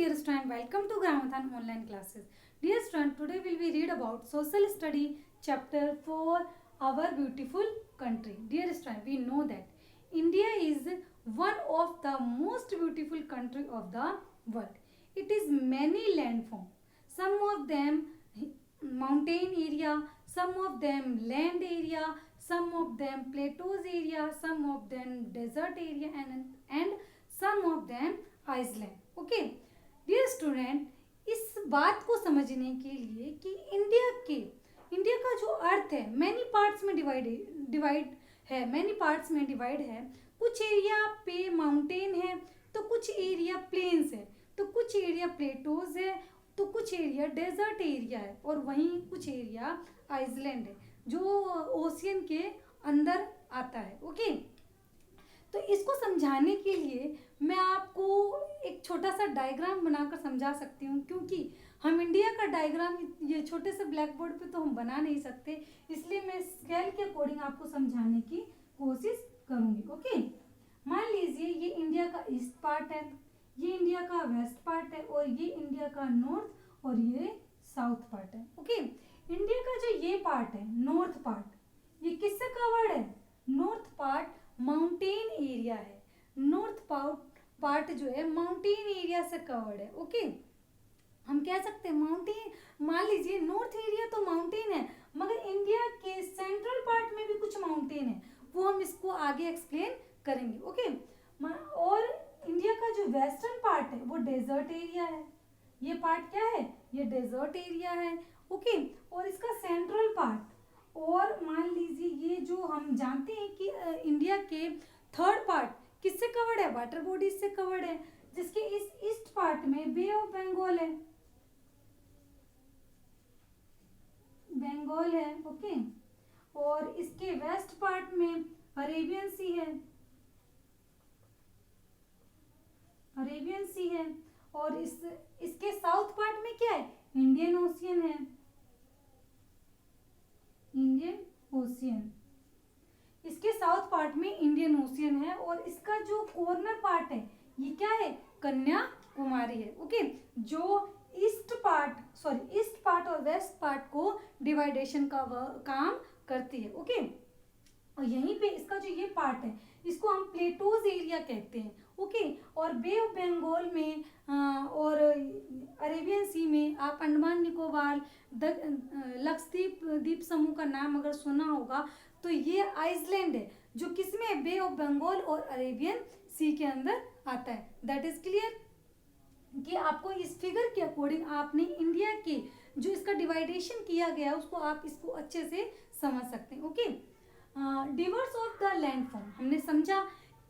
dear student, welcome to Gramathan online classes. Dear student, today will we read about social study chapter for our beautiful country. Dear student, we know that India is one of the most beautiful country of the world. It is many landform. Some of them mountain area, some of them land area, some of them plateaus area, some of them desert area and some of them Iceland okay dear student इस बात को समझने के लिए कि India का जो अर्थ है मैनी पार्ट्स में डिवाइड है कुछ एरिया पे माउंटेन है तो कुछ एरिया प्लेन्स है तो कुछ एरिया प्लेटोज है तो कुछ एरिया डेजर्ट एरिया है और वहीं कुछ एरिया आइसलैंड है जो ओशियन के अंदर आता है ओके तो इसको समझाने के लिए मैं आपको एक छोटा सा डायग्राम बनाकर समझा सकती हूँ क्योंकि हम इंडिया का डायग्राम ये छोटे से ब्लैक बोर्ड पे तो हम बना नहीं सकते इसलिए मैं स्केल के अकॉर्डिंग आपको समझाने की कोशिश करूँगी ओके मान लीजिए ये इंडिया का ईस्ट पार्ट है ये इंडिया का वेस्ट पार्ट है और ये इंडिया का नॉर्थ और ये साउथ पार्ट है ओके इंडिया का जो ये पार्ट है नॉर्थ पार्ट ये किससे कवर्ड है नॉर्थ पार्ट माउंटेन एरिया है नॉर्थ पार्ट जो है माउंटेन एरिया से कवर्ड है ओके हम कह सकते हैं माउंटेन मान लीजिए नॉर्थ एरिया तो माउंटेन है मगर इंडिया के सेंट्रल पार्ट में भी कुछ माउंटेन है वो हम इसको आगे एक्सप्लेन करेंगे ओके और इंडिया का जो वेस्टर्न पार्ट है वो डेजर्ट एरिया है ये पार्ट क्या है ये डेजर्ट एरिया है ओके और इसका सेंट्रल पार्ट और मान लीजिए ये जो हम जानते हैं कि इंडिया के थर्ड पार्ट किससे कवर्ड है वाटर बॉडीज से कवर्ड है जिसके इस ईस्ट पार्ट में बे ऑफ बंगाल है ओके और इसके वेस्ट पार्ट में अरेबियन सी है और इसके साउथ पार्ट में क्या है इंडियन ओशियन इसके साउथ पार्ट में इंडियन ओशियन है और इसका जो कॉर्नर पार्ट है ये क्या है कन्याकुमारी है ओके जो ईस्ट पार्ट और वेस्ट पार्ट को डिवाइडेशन का काम करती है ओके और यहीं पे इसका जो ये पार्ट है इसको हम प्लेटोज एरिया कहते हैं ओके और बे ऑफ बंगाल में और अरेबियन सी में आप अंडमान निकोबार लक्षद्वीप द्वीप समूह का नाम अगर सुना होगा तो ये आइसलैंड है जो किसमें बे ऑफ बंगाल और अरेबियन सी के अंदर आता है दैट इज क्लियर कि आपको इस फिगर के अकॉर्डिंग आपने इंडिया के जो इसका डिवाइडेशन किया गया उसको आप इसको अच्छे से समझ सकते हैं okay Divers of the landform हमने समझा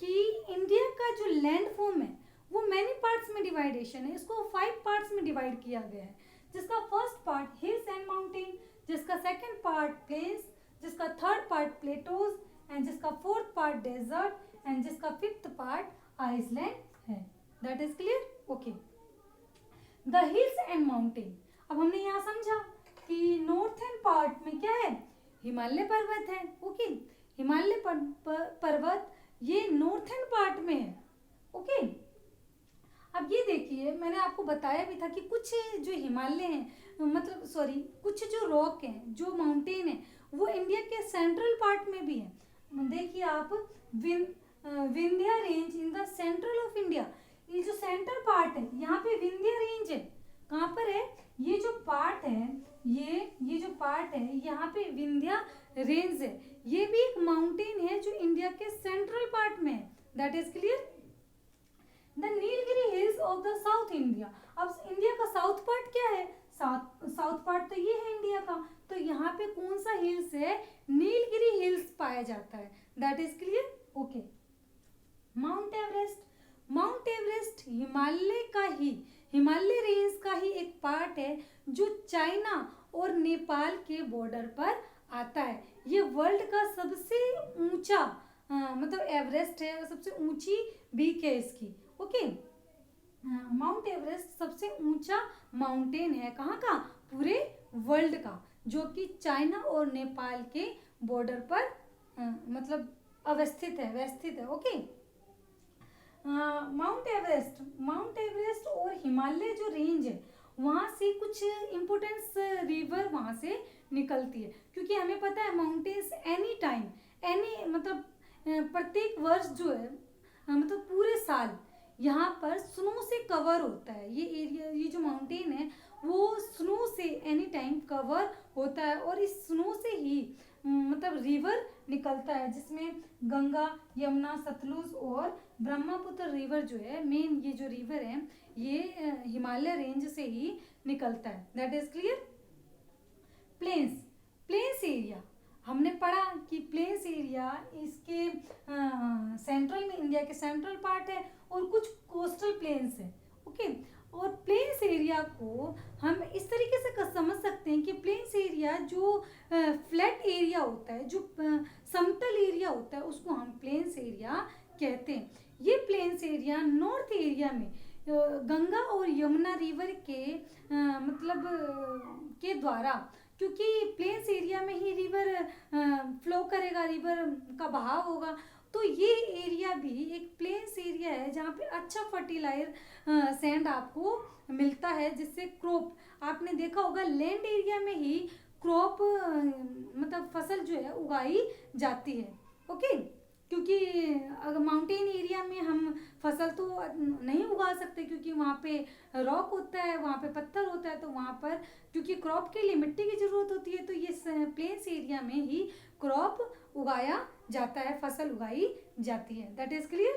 कि इंडिया का जो लैंडफॉर्म है वो मैनी पार्ट्स में डिवाइडेशन है इसको 5 पार्ट्स में डिवाइड किया गया है जिसका first part hills and mountain जिसका सेकंड पार्ट प्लेन्स जिसका थर्ड पार्ट प्लेटोज एंड जिसका फोर्थ पार्ट डेजर्ट एंड जिसका फिफ्थ पार्ट आइसलैंड है that is clear okay the hills and mountain अब हमने यहाँ समझा कि नॉर्थर्न पार्ट में क्या है हिमालय पर्वत है ओके हिमालय पर्वत ये नॉर्थर्न पार्ट में है ओके अब ये देखिए मैंने आपको बताया भी था कि कुछ जो हिमालय हैं मतलब कुछ जो रॉक हैं जो माउंटेन है वो इंडिया के सेंट्रल पार्ट में भी है देखिए आप Vindhya range in the central of India ये जो सेंट्रल पार्ट है यहाँ पे विंध्या रेंज है कहाँ पर है ये जो पार्ट है ये जो पार्ट है यहाँ पे विंध्या रेंज है ये भी एक माउंटेन है जो इंडिया के सेंट्रल पार्ट में है that is clear the Nilgiri hills of the south India अब इंडिया का साउथ पार्ट क्या है साउथ पार्ट तो ये है इंडिया का तो यहाँ पे कौन सा हिल्स है नीलगिरी हिल्स पाया जाता है that is clear okay mount Everest Himalaya range का ही एक पार्ट है जो चाइना और नेपाल के बॉर्डर पर आता है ये वर्ल्ड का सबसे ऊंचा मतलब एवरेस्ट है सबसे ऊंची पीक है इसकी ओके माउंट एवरेस्ट सबसे ऊंचा माउंटेन है कहाँ का पूरे वर्ल्ड का जो कि चाइना और नेपाल के बॉर्डर पर मतलब व्यवस्थित है ओके माउंट एवरेस्ट और हिमालय जो रेंज है वहाँ से कुछ इम्पोर्टेंस रिवर वहाँ से निकलती है, क्योंकि हमें पता है माउंटेन्स एनी टाइम एनी मतलब प्रत्येक वर्ष जो है मतलब पूरे साल यहाँ पर स्नो से कवर होता है। ये एरिया, ये जो माउंटेन है वो स्नो से एनी टाइम कवर होता है, और इस स्नो से ही मतलब रिवर निकलता है, जिसमें गंगा, यमुना, सतलुज और ब्रह्मपुत्र रिवर जो है, मेन ये जो रिवर है ये हिमालय रेंज से ही निकलता है। That is clear. Plains area हमने पढ़ा कि प्लेन्स एरिया इसके सेंट्रल में, इंडिया के सेंट्रल पार्ट है, और कुछ कोस्टल प्लेन्स है। ओके, और प्लेन्स एरिया को हम इस तरीके से समझ सकते हैं कि प्लेन्स एरिया जो फ्लैट एरिया होता है, जो समतल एरिया होता है, उसको हम प्लेन्स एरिया कहते हैं। ये प्लेन्स एरिया नॉर्थ एरिया में गंगा और यमुना रिवर के मतलब के द्वारा, क्योंकि प्लेन्स एरिया में ही रिवर फ्लो करेगा, रिवर का बहाव होगा, तो ये एरिया भी एक प्लेन्स एरिया है जहाँ पे अच्छा फर्टिलाइजर सैंड आपको मिलता है, जिससे क्रॉप, आपने देखा होगा लैंड एरिया में ही क्रॉप मतलब फसल जो है उगाई जाती है। ओके, क्योंकि अगर माउंटेन एरिया में हम फसल तो नहीं उगा सकते, क्योंकि वहाँ पे रॉक होता है, वहाँ पे पत्थर होता है, तो वहाँ पर क्योंकि क्रॉप के लिए मिट्टी की ज़रूरत होती है, तो ये प्लेन्स एरिया में ही क्रॉप उगाया जाता है, फसल उगाई जाती है। That is clear.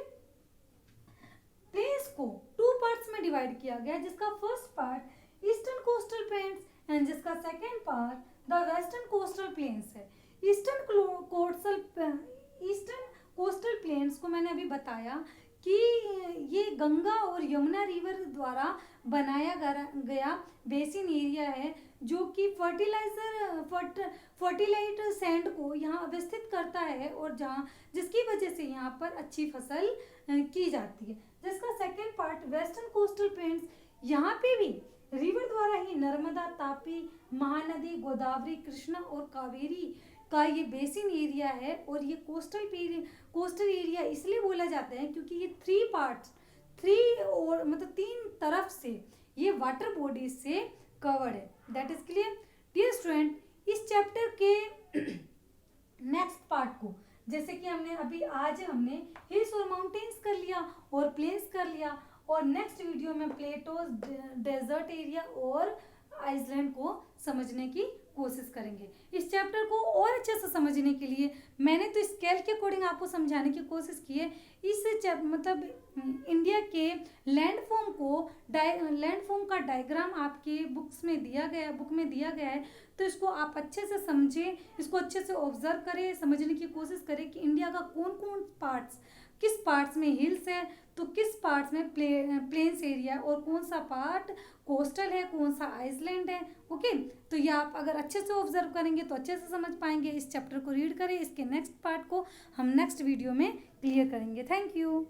प्लेन्स को 2 पार्ट्स में डिवाइड किया गया, जिसका first part eastern coastal plains and जिसका second part the western coastal plains है। ईस्टर्न कोस्टल प्लेन्स को मैंने अभी बताया कि ये गंगा और यमुना रिवर द्वारा बनाया गया बेसिन एरिया है, जो कि फर्टिलाइट सैंड को यहाँ अवस्थित करता है, और जहाँ जिसकी वजह से यहाँ पर अच्छी फसल की जाती है। जिसका second part western coastal planes, यहाँ पे भी रिवर द्वारा ही नर्मदा, तापी, महानदी, गोदावरी, कृष्णा और कावेरी का ये बेसिन एरिया है, और ये कोस्टल एरिया इसलिए बोला जाता है क्योंकि ये 3 और मतलब 3 तरफ से ये वाटर बॉडीज से कवर्ड है। That is clear. Dear student, इस चैप्टर के नेक्स्ट पार्ट को, जैसे कि आज हमने हिल्स और माउंटेन्स कर लिया और प्लेन्स कर लिया, और नेक्स्ट वीडियो में प्लेटोज, डेजर्ट एरिया और आइसलैंड को समझने की कोशिश करेंगे। इस चैप्टर को और अच्छे से समझने के लिए मैंने तो स्केल के अकॉर्डिंग आपको समझाने की कोशिश की है। इस मतलब इंडिया के लैंड फॉर्म का डायग्राम आपके बुक में दिया गया है, तो इसको आप अच्छे से समझें, इसको अच्छे से ऑब्जर्व करें, समझने की कोशिश करें कि इंडिया का कौन कौन पार्ट्स, किस पार्ट्स में हिल्स है, तो किस पार्ट्स में प्लेन्स एरिया, और कौन सा पार्ट कोस्टल है, कौन सा आइसलैंड है। ओके, तो ये आप अगर अच्छे से ऑब्जर्व करेंगे तो अच्छे से समझ पाएंगे। इस चैप्टर को रीड करें, इसके नेक्स्ट पार्ट को हम नेक्स्ट वीडियो में क्लियर करेंगे। Thank you.